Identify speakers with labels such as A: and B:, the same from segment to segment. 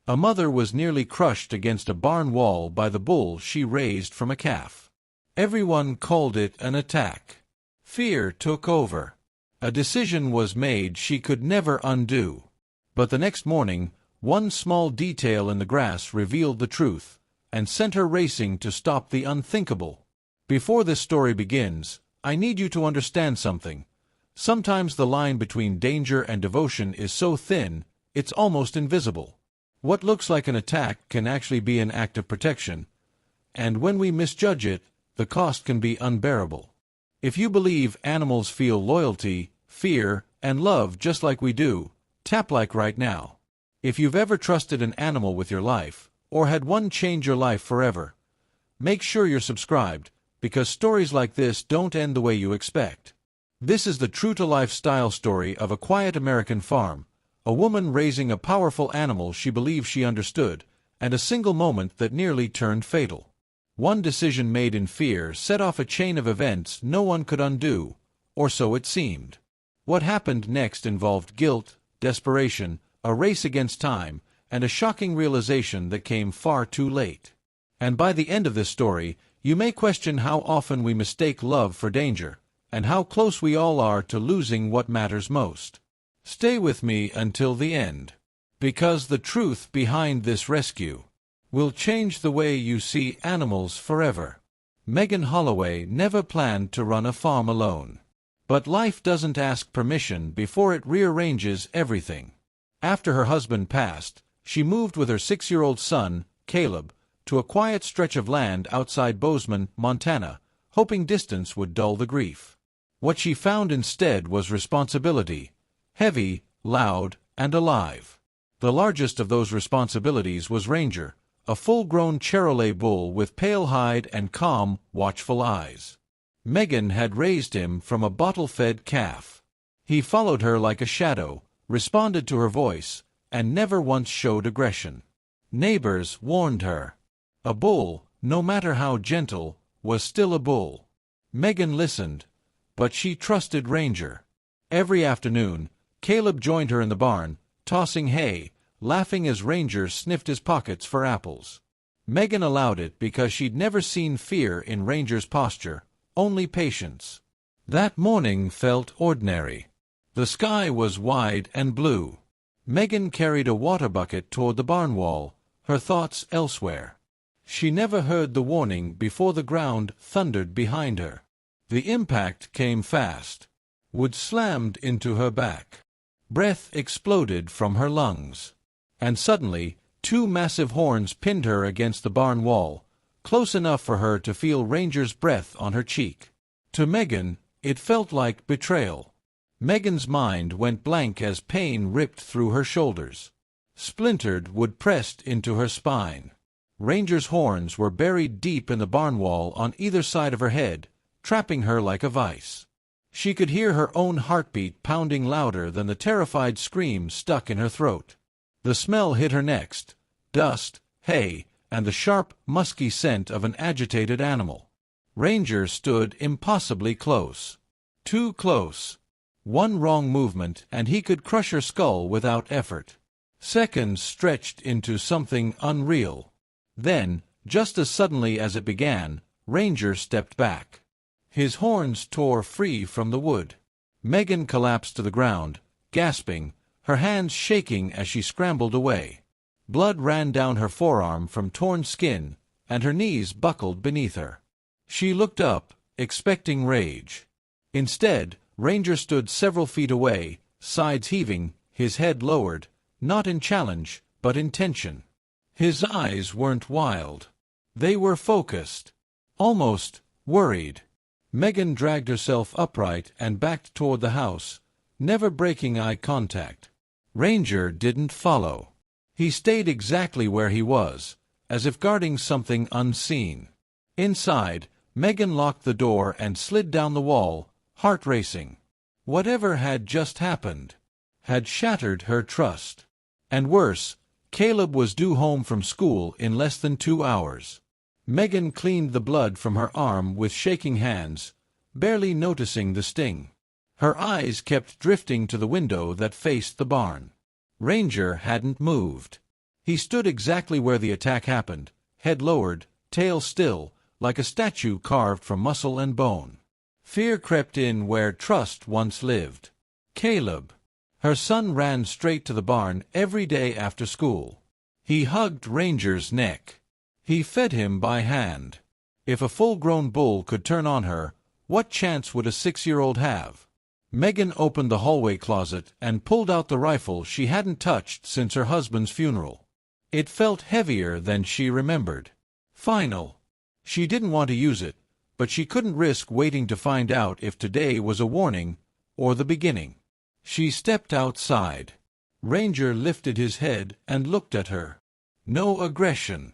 A: A mother was nearly crushed against a barn wall by the bull she raised from a calf. Everyone called it an attack. Fear took over. A decision was made she could never undo. But the next morning, one small detail in the grass revealed the truth, and sent her racing to stop the unthinkable. Before this story begins, I need you to understand something. Sometimes the line between danger and devotion is so thin, it's almost invisible. What looks like an attack can actually be an act of protection, and when we misjudge it, the cost can be unbearable. If you believe animals feel loyalty, fear, and love just like we do, tap like right now. If you've ever trusted an animal with your life, or had one change your life forever, make sure you're subscribed, because stories like this don't end the way you expect. This is the true-to-life style story of a quiet American farm, a woman raising a powerful animal she believed she understood, and a single moment that nearly turned fatal. One decision made in fear set off a chain of events no one could undo, or so it seemed. What happened next involved guilt, desperation, a race against time, and a shocking realization that came far too late. And by the end of this story, you may question how often we mistake love for danger, and how close we all are to losing what matters most. Stay with me until the end, because the truth behind this rescue will change the way you see animals forever. Megan Holloway never planned to run a farm alone. But life doesn't ask permission before it rearranges everything. After her husband passed, she moved with her 6-year-old son, Caleb, to a quiet stretch of land outside Bozeman, Montana, hoping distance would dull the grief. What she found instead was responsibility, heavy, loud, and alive. The largest of those responsibilities was Ranger, a full-grown Charolais bull with pale hide and calm, watchful eyes. Megan had raised him from a bottle-fed calf. He followed her like a shadow, responded to her voice, and never once showed aggression. Neighbors warned her. A bull, no matter how gentle, was still a bull. Megan listened, but she trusted Ranger. Every afternoon, Caleb joined her in the barn, tossing hay, laughing as Ranger sniffed his pockets for apples. Megan allowed it because she'd never seen fear in Ranger's posture, only patience. That morning felt ordinary. The sky was wide and blue. Megan carried a water bucket toward the barn wall, her thoughts elsewhere. She never heard the warning before the ground thundered behind her. The impact came fast. Wood slammed into her back. Breath exploded from her lungs. And suddenly, 2 massive horns pinned her against the barn wall, close enough for her to feel Ranger's breath on her cheek. To Megan, it felt like betrayal. Megan's mind went blank as pain ripped through her shoulders. Splintered wood pressed into her spine. Ranger's horns were buried deep in the barn wall on either side of her head, trapping her like a vice. She could hear her own heartbeat pounding louder than the terrified scream stuck in her throat. The smell hit her next: dust, hay, and the sharp, musky scent of an agitated animal. Ranger stood impossibly close. Too close. One wrong movement and he could crush her skull without effort. Seconds stretched into something unreal. Then, just as suddenly as it began, Ranger stepped back. His horns tore free from the wood. Megan collapsed to the ground, gasping, her hands shaking as she scrambled away. Blood ran down her forearm from torn skin, and her knees buckled beneath her. She looked up, expecting rage. Instead, Ranger stood several feet away, sides heaving, his head lowered, not in challenge, but in tension. His eyes weren't wild. They were focused, almost worried. Megan dragged herself upright and backed toward the house, never breaking eye contact. Ranger didn't follow. He stayed exactly where he was, as if guarding something unseen. Inside, Megan locked the door and slid down the wall, heart racing. Whatever had just happened had shattered her trust. And worse, Caleb was due home from school in less than 2 hours. Megan cleaned the blood from her arm with shaking hands, barely noticing the sting. Her eyes kept drifting to the window that faced the barn. Ranger hadn't moved. He stood exactly where the attack happened, head lowered, tail still, like a statue carved from muscle and bone. Fear crept in where trust once lived. Caleb. Her son ran straight to the barn every day after school. He hugged Ranger's neck. He fed him by hand. If a full-grown bull could turn on her, what chance would a 6-year-old have? Megan opened the hallway closet and pulled out the rifle she hadn't touched since her husband's funeral. It felt heavier than she remembered. Final. She didn't want to use it, but she couldn't risk waiting to find out if today was a warning or the beginning. She stepped outside. Ranger lifted his head and looked at her. No aggression.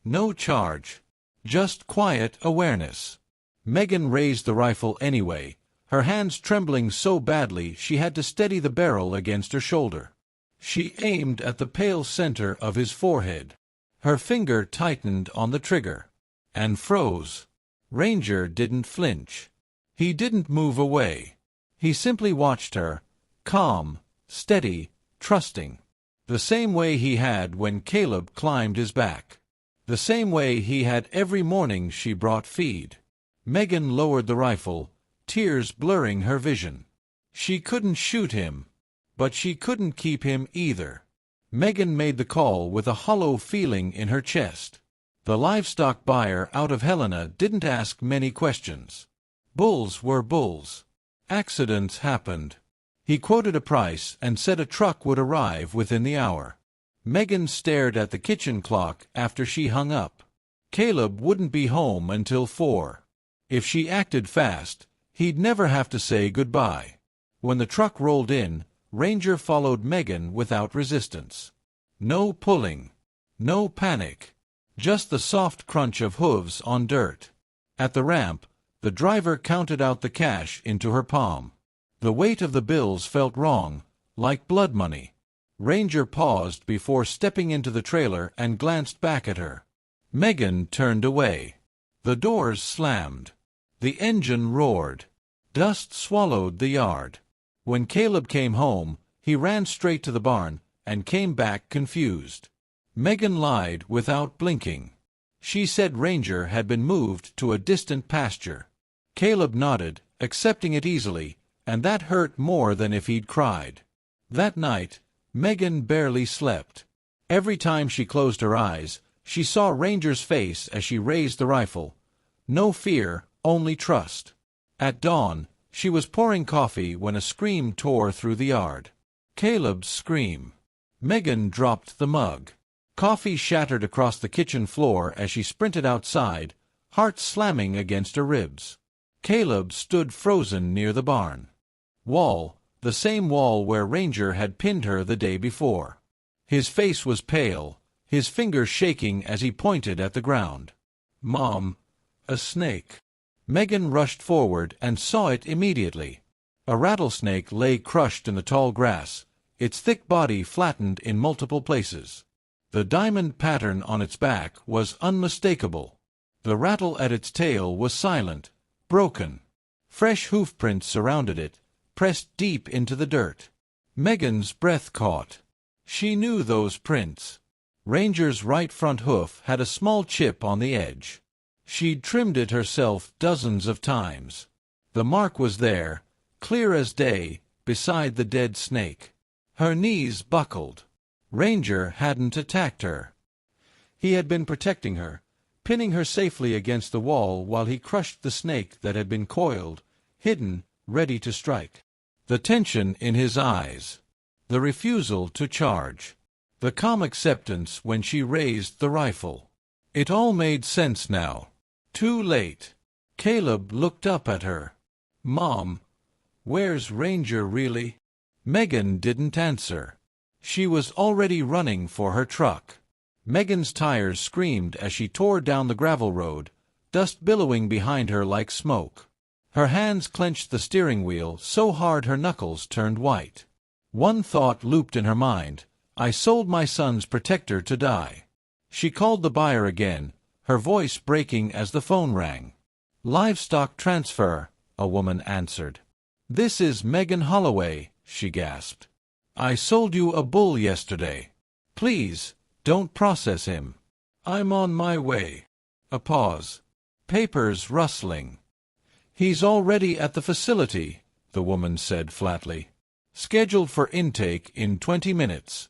A: No charge. Just quiet awareness. Megan raised the rifle anyway, her hands trembling so badly she had to steady the barrel against her shoulder. She aimed at the pale center of his forehead. Her finger tightened on the trigger. And froze. Ranger didn't flinch. He didn't move away. He simply watched her, calm, steady, trusting. The same way he had when Caleb climbed his back. The same way he had every morning she brought feed. Megan lowered the rifle, tears blurring her vision. She couldn't shoot him, but she couldn't keep him either. Megan made the call with a hollow feeling in her chest. The livestock buyer out of Helena didn't ask many questions. Bulls were bulls. Accidents happened. He quoted a price and said a truck would arrive within the hour. Megan stared at the kitchen clock after she hung up. Caleb wouldn't be home until 4. If she acted fast, he'd never have to say goodbye. When the truck rolled in, Ranger followed Megan without resistance. No pulling. No panic. Just the soft crunch of hooves on dirt. At the ramp, the driver counted out the cash into her palm. The weight of the bills felt wrong, like blood money. Ranger paused before stepping into the trailer and glanced back at her. Megan turned away. The doors slammed. The engine roared. Dust swallowed the yard. When Caleb came home, he ran straight to the barn and came back confused. Megan lied without blinking. She said Ranger had been moved to a distant pasture. Caleb nodded, accepting it easily, and that hurt more than if he'd cried. That night, Megan barely slept. Every time she closed her eyes, she saw Ranger's face as she raised the rifle. No fear, only trust. At dawn, she was pouring coffee when a scream tore through the yard. Caleb's scream. Megan dropped the mug. Coffee shattered across the kitchen floor as she sprinted outside, heart slamming against her ribs. Caleb stood frozen near the barn wall, the same wall where Ranger had pinned her the day before. His face was pale, his fingers shaking as he pointed at the ground. "Mom, a snake." Megan rushed forward and saw it immediately. A rattlesnake lay crushed in the tall grass, its thick body flattened in multiple places. The diamond pattern on its back was unmistakable. The rattle at its tail was silent, broken. Fresh hoofprints surrounded it, pressed deep into the dirt. Megan's breath caught. She knew those prints. Ranger's right front hoof had a small chip on the edge. She'd trimmed it herself dozens of times. The mark was there, clear as day, beside the dead snake. Her knees buckled. Ranger hadn't attacked her. He had been protecting her, pinning her safely against the wall while he crushed the snake that had been coiled, hidden, ready to strike. The tension in his eyes. The refusal to charge. The calm acceptance when she raised the rifle. It all made sense now. Too late. Caleb looked up at her. "Mom, where's Ranger really?" Megan didn't answer. She was already running for her truck. Megan's tires screamed as she tore down the gravel road, dust billowing behind her like smoke. Her hands clenched the steering wheel so hard her knuckles turned white. One thought looped in her mind: I sold my son's protector to die. She called the buyer again, her voice breaking as the phone rang. "Livestock transfer," a woman answered. "This is Megan Holloway," she gasped. "I sold you a bull yesterday. Please, Don't process him. I'm on my way. A pause. Papers rustling. He's already at the facility, the woman said flatly. Scheduled for intake in 20 minutes.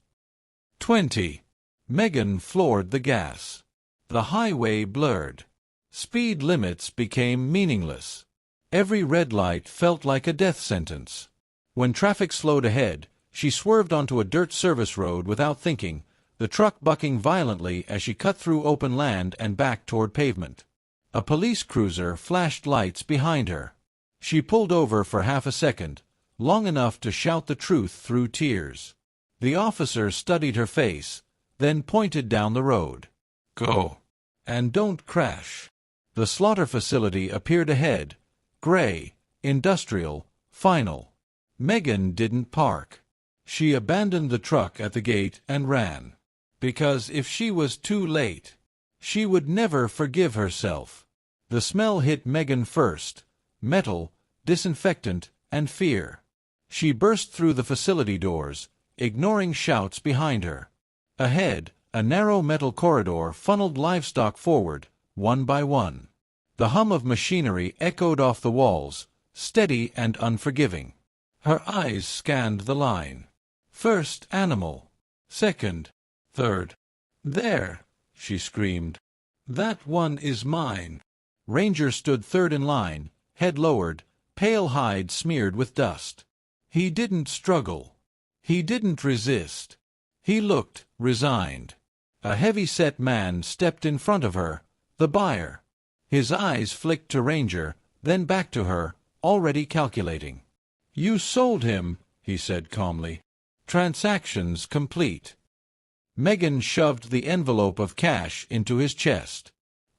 A: 20. Megan floored the gas. The highway blurred. Speed limits became meaningless. Every red light felt like a death sentence. When traffic slowed ahead, she swerved onto a dirt service road without thinking, the truck bucking violently as she cut through open land and back toward pavement. A police cruiser flashed lights behind her. She pulled over for half a second, long enough to shout the truth through tears. The officer studied her face, then pointed down the road. Go. And don't crash. The slaughter facility appeared ahead, gray, industrial, final. Megan didn't park. She abandoned the truck at the gate and ran. Because if she was too late, she would never forgive herself. The smell hit Megan first: metal, disinfectant, and fear. She burst through the facility doors, ignoring shouts behind her. Ahead, a narrow metal corridor funneled livestock forward, one by one. The hum of machinery echoed off the walls, steady and unforgiving. Her eyes scanned the line. First animal. Second. Third. There, she screamed. That one is mine. Ranger stood third in line, head lowered, pale hide smeared with dust. He didn't struggle. He didn't resist. He looked resigned. A heavy-set man stepped in front of her, the buyer. His eyes flicked to Ranger, then back to her, already calculating. You sold him, he said calmly. Transactions complete. Megan shoved the envelope of cash into his chest.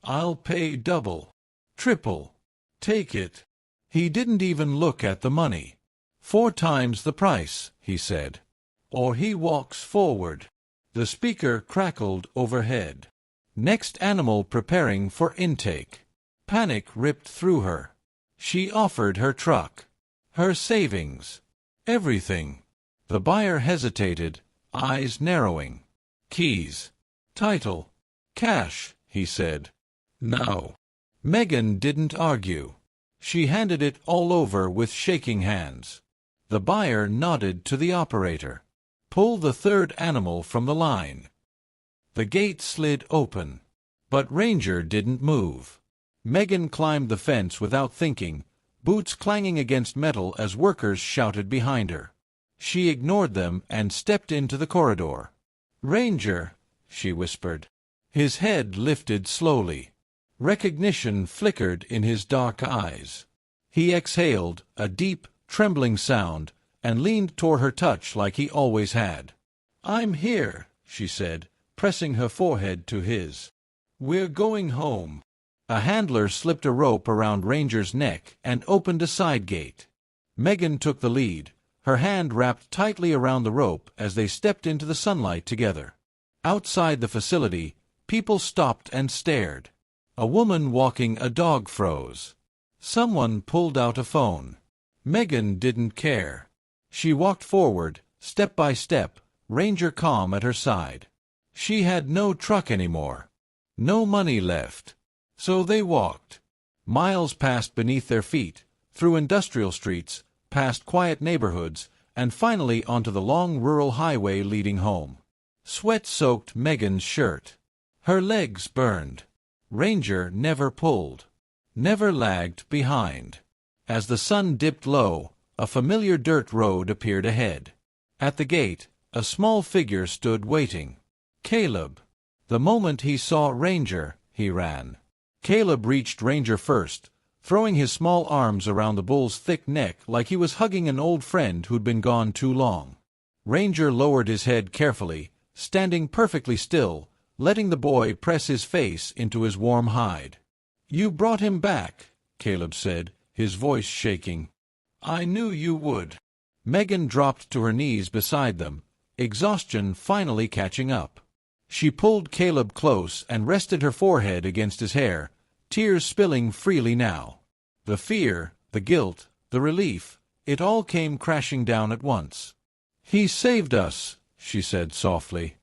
A: I'll pay double. Triple. Take it. He didn't even look at the money. 4 times the price, he said. Or he walks forward. The speaker crackled overhead. Next animal preparing for intake. Panic ripped through her. She offered her truck. Her savings. Everything. The buyer hesitated, eyes narrowing. Keys. Title. Cash, he said. Now. Megan didn't argue. She handed it all over with shaking hands. The buyer nodded to the operator. Pull the third animal from the line. The gate slid open. But Ranger didn't move. Megan climbed the fence without thinking, boots clanging against metal as workers shouted behind her. She ignored them and stepped into the corridor. Ranger, she whispered. His head lifted slowly. Recognition flickered in his dark eyes. He exhaled, a deep, trembling sound, and leaned toward her touch like he always had. I'm here, she said, pressing her forehead to his. We're going home. A handler slipped a rope around Ranger's neck and opened a side gate. Megan took the lead, her hand wrapped tightly around the rope as they stepped into the sunlight together. Outside the facility, people stopped and stared. A woman walking a dog froze. Someone pulled out a phone. Megan didn't care. She walked forward, step by step, Ranger calm at her side. She had no truck anymore. No money left. So they walked. Miles passed beneath their feet, through industrial streets, past quiet neighborhoods, and finally onto the long rural highway leading home. Sweat soaked Megan's shirt. Her legs burned. Ranger never pulled. Never lagged behind. As the sun dipped low, a familiar dirt road appeared ahead. At the gate, a small figure stood waiting. Caleb. The moment he saw Ranger, he ran. Caleb reached Ranger first, throwing his small arms around the bull's thick neck like he was hugging an old friend who'd been gone too long. Ranger lowered his head carefully, standing perfectly still, letting the boy press his face into his warm hide. You brought him back, Caleb said, his voice shaking. I knew you would. Megan dropped to her knees beside them, exhaustion finally catching up. She pulled Caleb close and rested her forehead against his hair, tears spilling freely now. The fear, the guilt, the relief, it all came crashing down at once. He saved us, she said softly.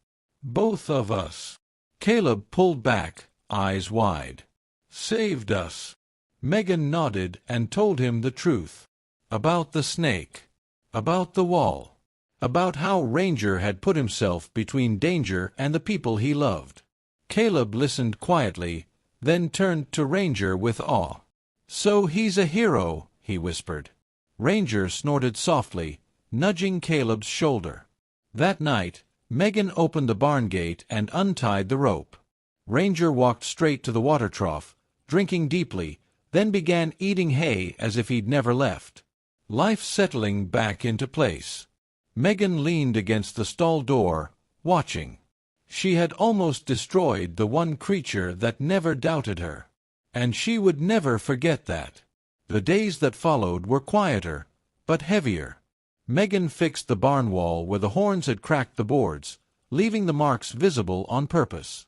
A: Both of us. Caleb pulled back, eyes wide. Saved us. Megan nodded and told him the truth. About the snake. About the wall. About how Ranger had put himself between danger and the people he loved. Caleb listened quietly, then turned to Ranger with awe. "So he's a hero," he whispered. Ranger snorted softly, nudging Caleb's shoulder. That night, Megan opened the barn gate and untied the rope. Ranger walked straight to the water trough, drinking deeply, then began eating hay as if he'd never left. Life settling back into place. Megan leaned against the stall door, watching. She had almost destroyed the one creature that never doubted her. And she would never forget that. The days that followed were quieter, but heavier. Megan fixed the barn wall where the horns had cracked the boards, leaving the marks visible on purpose.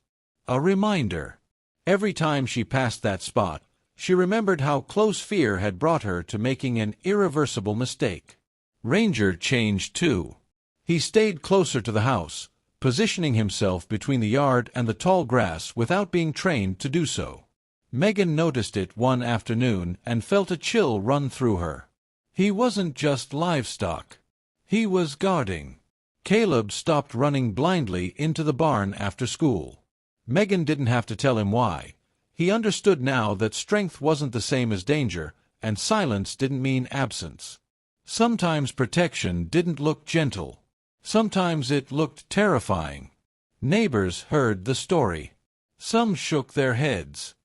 A: A reminder. Every time she passed that spot, she remembered how close fear had brought her to making an irreversible mistake. Ranger changed too. He stayed closer to the house, positioning himself between the yard and the tall grass without being trained to do so. Megan noticed it one afternoon and felt a chill run through her. He wasn't just livestock. He was guarding. Caleb stopped running blindly into the barn after school. Megan didn't have to tell him why. He understood now that strength wasn't the same as danger, and silence didn't mean absence. Sometimes protection didn't look gentle. Sometimes it looked terrifying. Neighbors heard the story. Some shook their heads.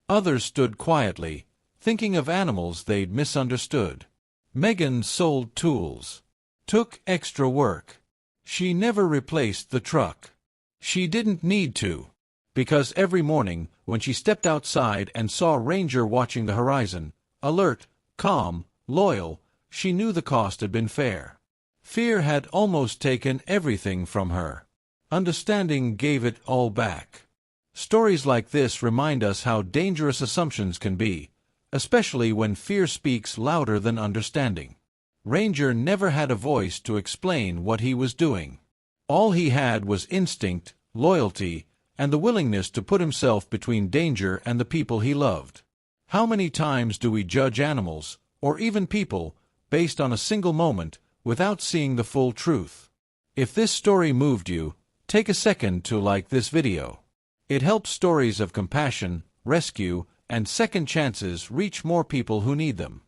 A: Others stood quietly, thinking of animals they'd misunderstood. Megan sold tools. Took extra work. She never replaced the truck. She didn't need to. Because every morning, when she stepped outside and saw Ranger watching the horizon, alert, calm, loyal, she knew the cost had been fair. Fear had almost taken everything from her. Understanding gave it all back. Stories like this remind us how dangerous assumptions can be, especially when fear speaks louder than understanding. Ranger never had a voice to explain what he was doing. All he had was instinct, loyalty, and the willingness to put himself between danger and the people he loved. How many times do we judge animals, or even people, based on a single moment, without seeing the full truth? If this story moved you, take a second to like this video. It helps stories of compassion, rescue, and second chances reach more people who need them.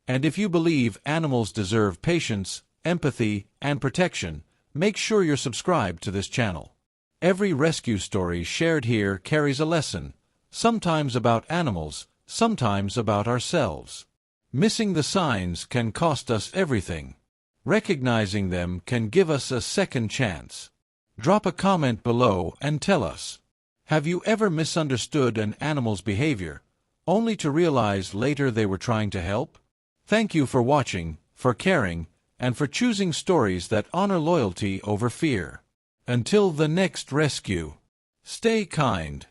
A: And if you believe animals deserve patience, empathy, and protection, make sure you're subscribed to this channel. Every rescue story shared here carries a lesson, sometimes about animals, sometimes about ourselves. Missing the signs can cost us everything. Recognizing them can give us a second chance. Drop a comment below and tell us. Have you ever misunderstood an animal's behavior, only to realize later they were trying to help? Thank you for watching, for caring, and for choosing stories that honor loyalty over fear. Until the next rescue, stay kind.